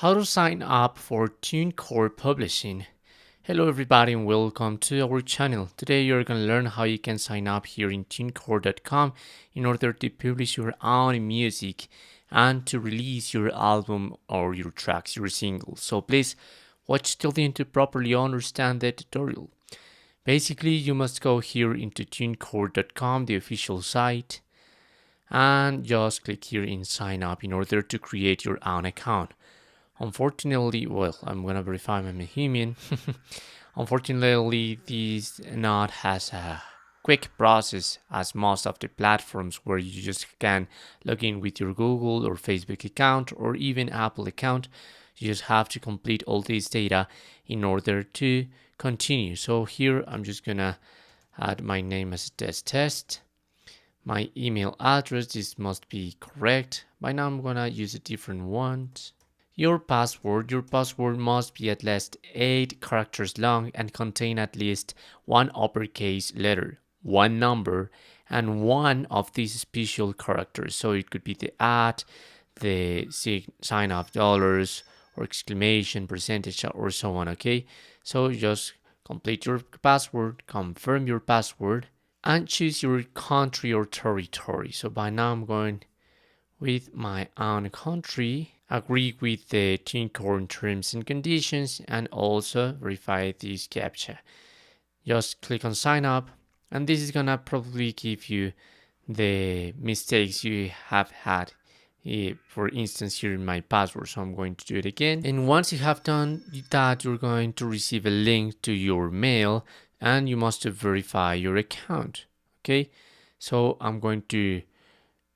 How to sign up for Tunecore Publishing. Hello everybody and welcome to our channel. Today you're going to learn how you can sign up here in tunecore.com in order to publish your own music and to release your album or your tracks, your singles. So please watch till the end to properly understand the tutorial. Basically, you must go here into tunecore.com, the official site, and just click here in sign up in order to create your own account. Unfortunately, well, I'm gonna verify I'm a human. Unfortunately, this not has a quick process as most of the platforms where you just can log in with your Google or Facebook account or even Apple account. You just have to complete all this data in order to continue. So here I'm just gonna add my name as test. My email address, this must be correct. By now I'm gonna use a different one. Your password must be at least 8 characters long and contain at least one uppercase letter, one number, and one of these special characters. So it could be the at, the sign of dollars, or exclamation, percentage, or so on, okay? So just complete your password, confirm your password, and choose your country or territory. So by now I'm going with my own country, agree with the Tunecore terms and conditions, and also verify this CAPTCHA. Just click on sign up, and this is gonna probably give you the mistakes you have had. For instance, here in my password, so I'm going to do it again. And once you have done that, you're going to receive a link to your mail, and you must verify your account. Okay, so I'm going to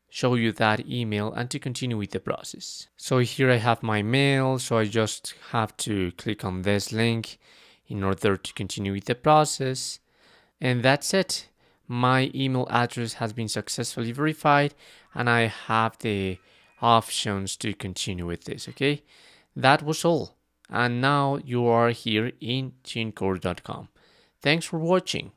show you that email and to continue with the process. So here I have my mail, so I just have to click on this link in order to continue with the process. And that's it. My email address has been successfully verified and I have the options to continue with this, okay? That was all. And now you are here in tunecore.com. Thanks for watching.